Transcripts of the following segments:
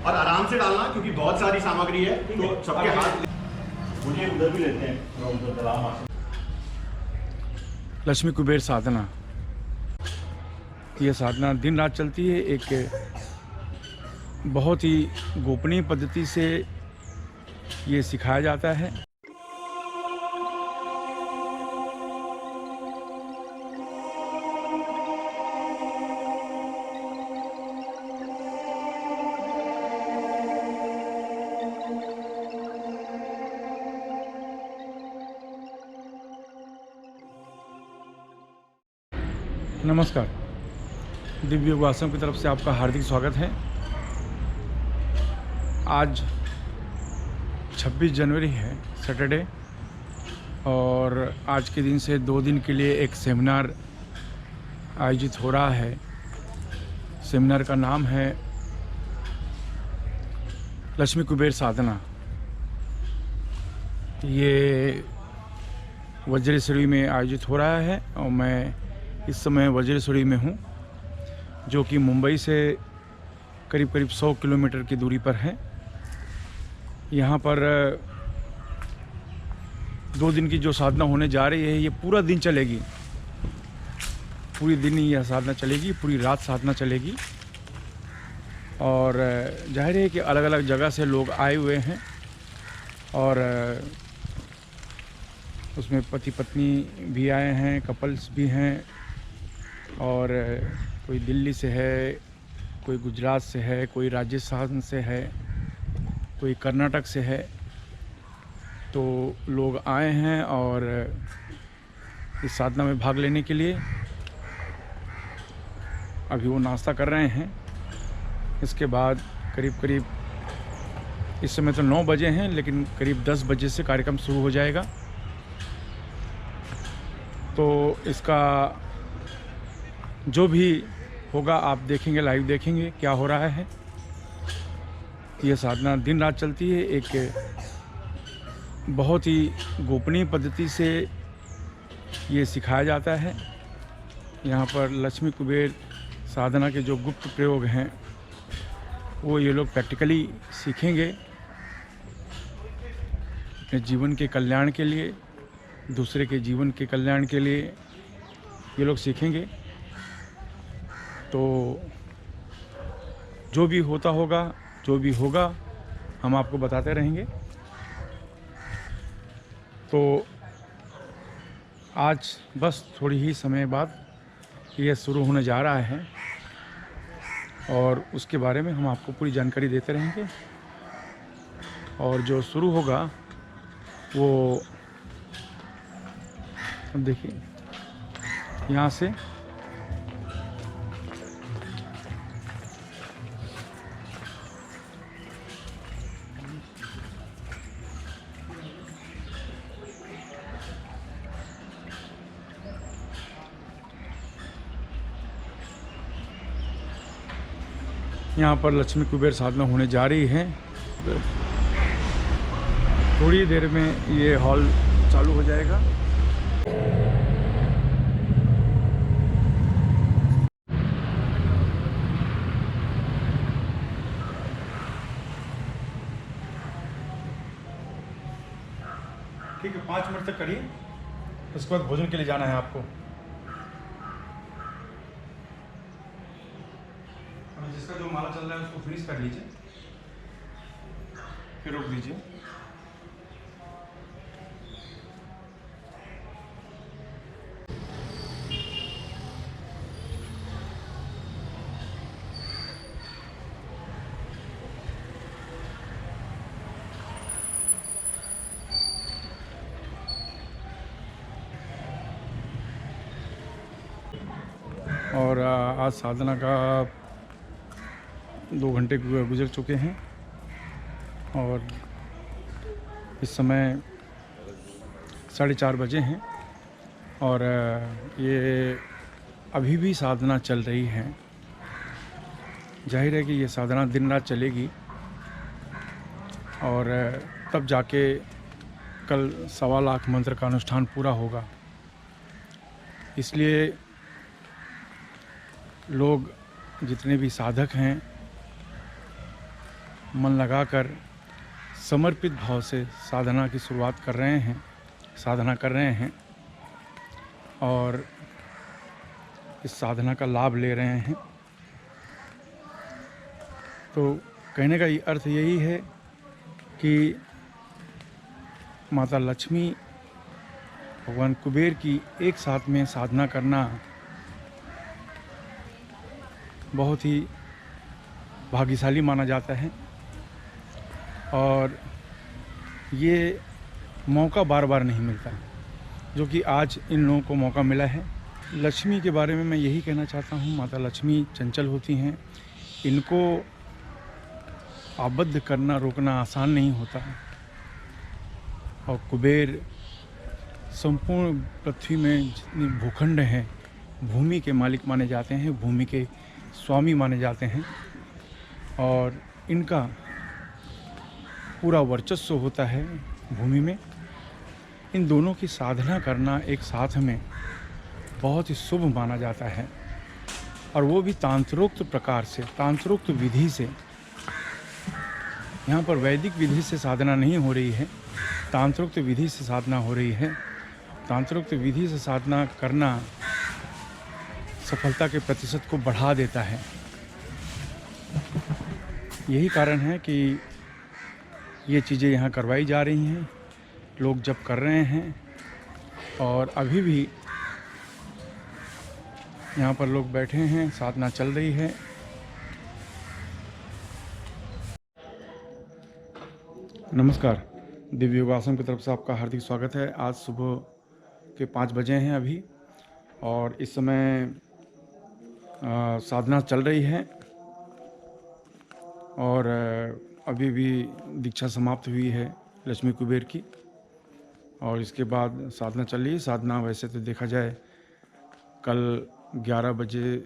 और आराम से डालना क्योंकि बहुत सारी सामग्री है तो सबके हाथ मुझे उधर भी लेते हैं। लक्ष्मी कुबेर साधना, ये साधना दिन रात चलती है। एक बहुत ही गोपनीय पद्धति से ये सिखाया जाता है। नमस्कार, दिव्य योग आश्रम की तरफ से आपका हार्दिक स्वागत है। आज 26 जनवरी है, सैटरडे, और आज के दिन से 2 दिन के लिए एक सेमिनार आयोजित हो रहा है। सेमिनार का नाम है लक्ष्मी कुबेर साधना। ये वज्रेश्वरी में आयोजित हो रहा है और मैं इस समय वज्रेश्वरी में हूँ, जो कि मुंबई से करीब 100 किलोमीटर की दूरी पर है। यहाँ पर 2 दिन की जो साधना होने जा रही है, ये पूरा दिन चलेगी। पूरी दिन ही यह साधना चलेगी, पूरी रात साधना चलेगी। और जाहिर है कि अलग अलग जगह से लोग आए हुए हैं और उसमें पति पत्नी भी आए हैं, कपल्स भी हैं, और कोई दिल्ली से है, कोई गुजरात से है, कोई राजस्थान से है, कोई कर्नाटक से है। तो लोग आए हैं और इस साधना में भाग लेने के लिए अभी वो नाश्ता कर रहे हैं। इसके बाद करीब इस समय तो 9 बजे हैं, लेकिन करीब 10 बजे से कार्यक्रम शुरू हो जाएगा। तो इसका जो भी होगा आप देखेंगे, लाइव देखेंगे क्या हो रहा है। यह साधना दिन रात चलती है। एक बहुत ही गोपनीय पद्धति से ये सिखाया जाता है। यहाँ पर लक्ष्मी कुबेर साधना के जो गुप्त प्रयोग हैं वो ये लोग प्रैक्टिकली सीखेंगे अपने जीवन के कल्याण के लिए, दूसरे के जीवन के कल्याण के लिए ये लोग सीखेंगे। तो जो भी होगा हम आपको बताते रहेंगे। तो आज बस थोड़ी ही समय बाद ये शुरू होने जा रहा है और उसके बारे में हम आपको पूरी जानकारी देते रहेंगे। और जो शुरू होगा वो देखिए यहाँ से यहाँ पर लक्ष्मी कुबेर साधना होने जा रही है। थोड़ी देर में ये हॉल चालू हो जाएगा। ठीक है, 5 मिनट तक करिए, उसके बाद भोजन के लिए जाना है आपको। जिसका जो माला चल रहा है उसको फिनिश कर लीजिए, फिर रोक दीजिए। और आज साधना का 2 घंटे गुजर चुके हैं और इस समय 4:30 बजे हैं और ये अभी भी साधना चल रही है। जाहिर है कि ये साधना दिन रात चलेगी और तब जाके कल 1.25 लाख मंत्र का अनुष्ठान पूरा होगा। इसलिए लोग जितने भी साधक हैं मन लगाकर समर्पित भाव से साधना की शुरुआत कर रहे हैं, साधना कर रहे हैं और इस साधना का लाभ ले रहे हैं। तो कहने का ये अर्थ यही है कि माता लक्ष्मी, भगवान कुबेर की एक साथ में साधना करना बहुत ही भाग्यशाली माना जाता है और ये मौका बार बार नहीं मिलता, जो कि आज इन लोगों को मौका मिला है। लक्ष्मी के बारे में मैं यही कहना चाहता हूँ, माता लक्ष्मी चंचल होती हैं, इनको आबद्ध करना, रोकना आसान नहीं होता है। और कुबेर संपूर्ण पृथ्वी में जितनी भूखंड हैं, भूमि के मालिक माने जाते हैं, भूमि के स्वामी माने जाते हैं और इनका पूरा वर्चस्व होता है भूमि में। इन दोनों की साधना करना एक साथ में बहुत ही शुभ माना जाता है और वो भी तांत्रोक्त प्रकार से, तांत्रोक्त विधि से। यहाँ पर वैदिक विधि से साधना नहीं हो रही है, तांत्रोक्त विधि से साधना हो रही है। तांत्रोक्त विधि से साधना करना सफलता के प्रतिशत को बढ़ा देता है। यही कारण है कि ये चीज़ें यहाँ करवाई जा रही हैं, लोग जब कर रहे हैं और अभी भी यहाँ पर लोग बैठे हैं, साधना चल रही है। नमस्कार, दिव्य योग आश्रम की तरफ से आपका हार्दिक स्वागत है। आज सुबह के 5 बजे हैं अभी और इस समय साधना चल रही है और अभी भी दीक्षा समाप्त हुई है लक्ष्मी कुबेर की और इसके बाद साधना चल रही है। साधना वैसे तो देखा जाए कल 11 बजे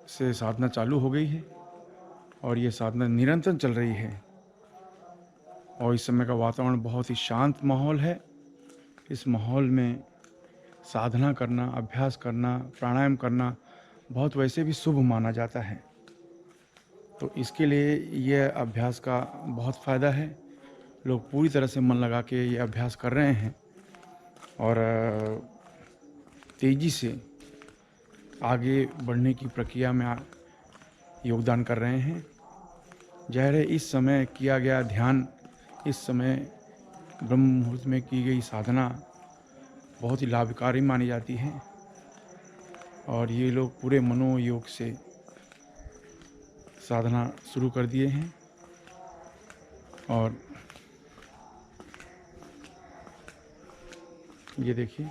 से साधना चालू हो गई है और ये साधना निरंतर चल रही है और इस समय का वातावरण बहुत ही शांत माहौल है। इस माहौल में साधना करना, अभ्यास करना, प्राणायाम करना बहुत वैसे भी शुभ माना जाता है। तो इसके लिए यह अभ्यास का बहुत फ़ायदा है। लोग पूरी तरह से मन लगा के ये अभ्यास कर रहे हैं और तेज़ी से आगे बढ़ने की प्रक्रिया में योगदान कर रहे हैं। ज़ाहिर है इस समय किया गया ध्यान, इस समय ब्रह्म मुहूर्त में की गई साधना बहुत ही लाभकारी मानी जाती है और ये लोग पूरे मनोयोग से साधना शुरू कर दिए हैं और ये देखिए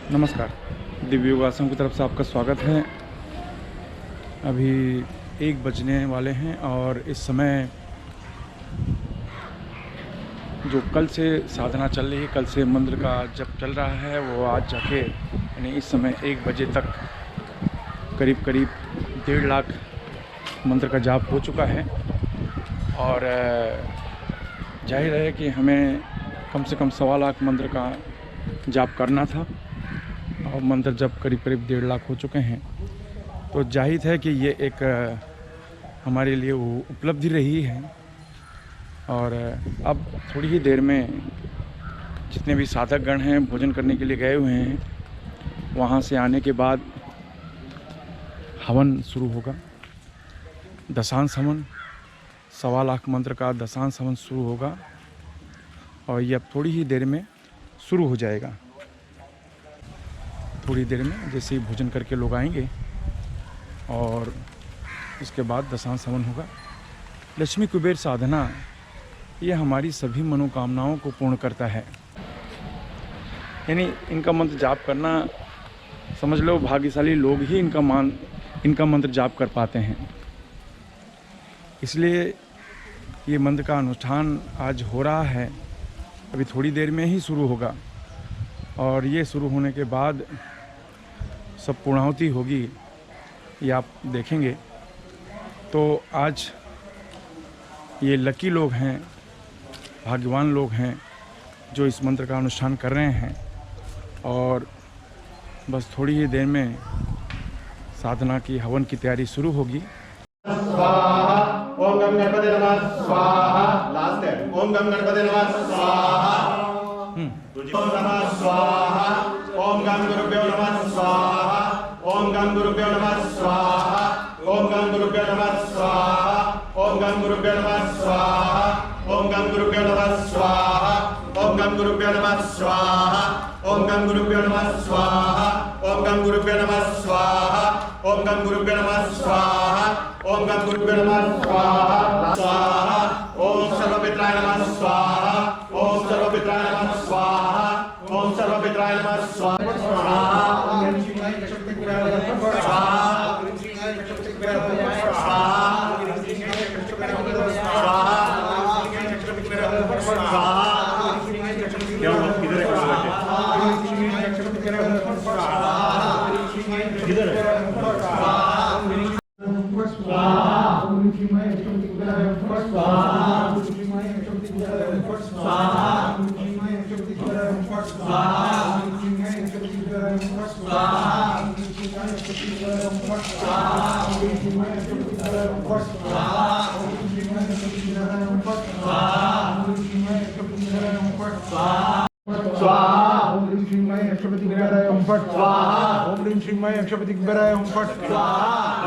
नमस्कार, दिव्य योग आश्रम की तरफ से आपका स्वागत है। अभी 1 बजने वाले हैं और इस समय जो कल से साधना चल रही है, कल से मंत्र का जप चल रहा है, वो आज जाके यानी इस समय 1 बजे तक करीब 1.5 लाख मंत्र का जाप हो चुका है और जाहिर है कि हमें कम से कम 1.25 लाख मंत्र का जाप करना था और मंत्र जप करीब करीब 1.5 लाख हो चुके हैं। तो जाहिर है कि ये एक हमारे लिए वो उपलब्धि रही है। और अब थोड़ी ही देर में जितने भी साधकगण हैं भोजन करने के लिए गए हुए हैं, वहाँ से आने के बाद हवन शुरू होगा। दशांश हवन, 1.25 लाख मंत्र का दशांश हवन शुरू होगा और ये अब थोड़ी ही देर में शुरू हो जाएगा। थोड़ी देर में जैसे ही भोजन करके लोग आएंगे और इसके बाद दशांश हवन होगा। लक्ष्मी कुबेर साधना ये हमारी सभी मनोकामनाओं को पूर्ण करता है। यानी इनका मंत्र जाप करना, समझ लो भाग्यशाली लोग ही इनका मंत्र जाप कर पाते हैं। इसलिए ये मंत्र का अनुष्ठान आज हो रहा है, अभी थोड़ी देर में ही शुरू होगा और ये शुरू होने के बाद सब पूर्णाहुति होगी, ये आप देखेंगे। तो आज ये लकी लोग हैं, भाग्यवान लोग हैं जो इस मंत्र का अनुष्ठान कर रहे हैं और बस थोड़ी ही देर में साधना की हवन की तैयारी शुरू होगी। स्वाहा ओम गम गणपति नमः स्वाहा। लास्ट है ओम गम गणपति नमः स्वाहा। ओम नमः स्वाहा। ओम गम गुरुभ्यो नमः स्वाहा। ओम गम गुरुभ्यो नमः स्वाहा। ओम गम गुरुभ्यो नमः स्वाहा। ओम गम गुरुभ्यो नमः स्वाहा। ओम गम गुरुभ्यो नमः स्वाहा। ओम गम गुरुभ्यो नमः स्वाहा। ओम गम गुरुभ्यो नमः स्वाहा। ओम गम गुरुभ्यो नमः स्वाहा। ओम गम गुरुभ्यो नमः स्वाहा। ओम गम गुरुभ्यो नमः स्वाहा। स्वाहा ओम सर्वपित्राय नमः स्वाहा। ओम सर्वपित्राय नमः स्वाहा। ओम सर्वपित्राय नमः स्वाहा। ओम श्रीमाय शक्ति ओम श्रीमाय अक्षपति कुबेराय ओम फट स्वाहा।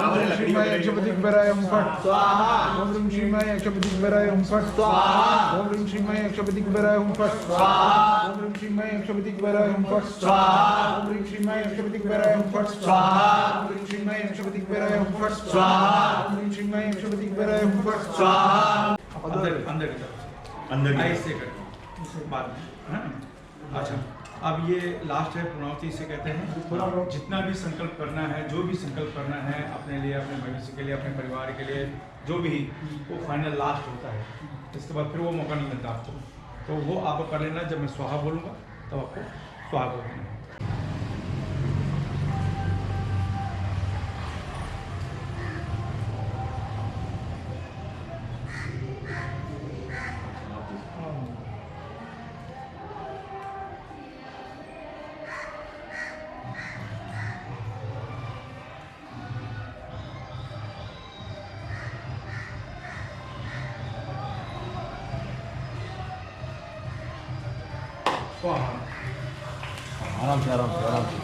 ओम श्रीमाय अक्षपति कुबेराय ओम फट स्वाहा। ओम श्रीमाय अक्षपति कुबेराय ओम फट स्वाहा। ओम श्रीमाय अक्षपति कुबेराय ओम फट स्वाहा। ओम श्रीमाय अक्षपति कुबेराय ओम फट स्वाहा। ओम श्रीमाय अक्षपति कुबेराय ओम फट स्वाहा। ओम श्रीमाय अक्षपति कुबेराय ओम फट स्वाहा। ओम श्रीमाय अक्षपति कुबेराय ओम फट स्वाहा। अंदर अंदर ऐसे कर बाद में। अच्छा, अब ये लास्ट है, पूर्णाहुति से कहते हैं। जितना भी संकल्प करना है, जो भी संकल्प करना है अपने लिए, अपने भविष्य के लिए, अपने परिवार के लिए, जो भी, वो फाइनल लास्ट होता है। इसके बाद फिर वो मौका नहीं मिलता आपको, तो वो आप कर लेना। जब मैं स्वाहा बोलूँगा तब आपको स्वाहा बोलना है। आराम से आराम से आराम से।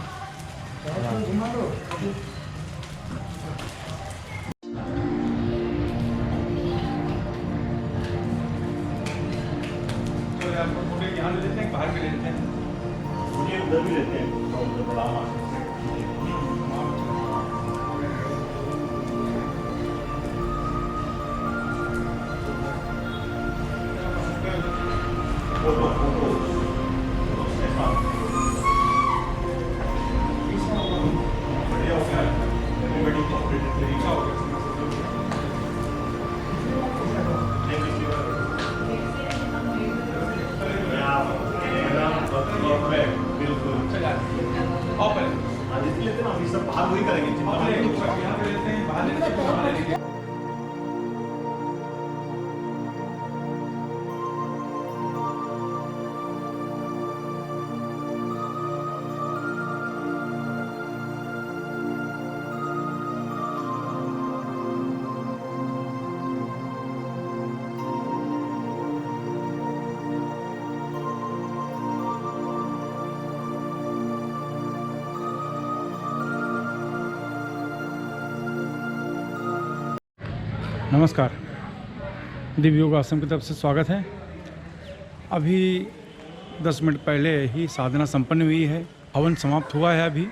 तो आपको थोड़े यहाँ ले लेते हैं, बाहर भी ले लेते हैं। मुझे उधर भी लेते हैं, उधर प्रणाम आसन से। ऑफ है। नमस्कार, दिव्य योग आश्रम की तरफ से स्वागत है। अभी 10 मिनट पहले ही साधना संपन्न हुई है, हवन समाप्त हुआ है अभी,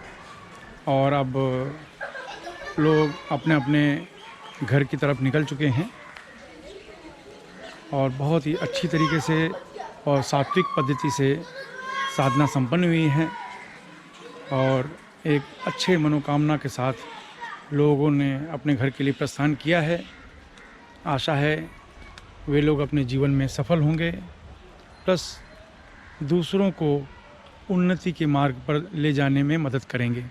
और अब लोग अपने अपने घर की तरफ निकल चुके हैं और बहुत ही अच्छी तरीके से और सात्विक पद्धति से साधना संपन्न हुई है और एक अच्छे मनोकामना के साथ लोगों ने अपने घर के लिए प्रस्थान किया है। आशा है वे लोग अपने जीवन में सफल होंगे, प्लस दूसरों को उन्नति के मार्ग पर ले जाने में मदद करेंगे।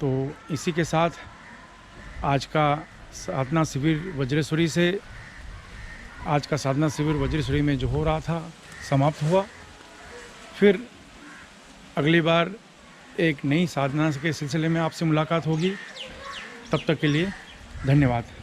तो इसी के साथ आज का साधना शिविर वज्रेश्वरी में जो हो रहा था समाप्त हुआ। फिर अगली बार एक नई साधना के सिलसिले में आपसे मुलाकात होगी। तब तक के लिए धन्यवाद।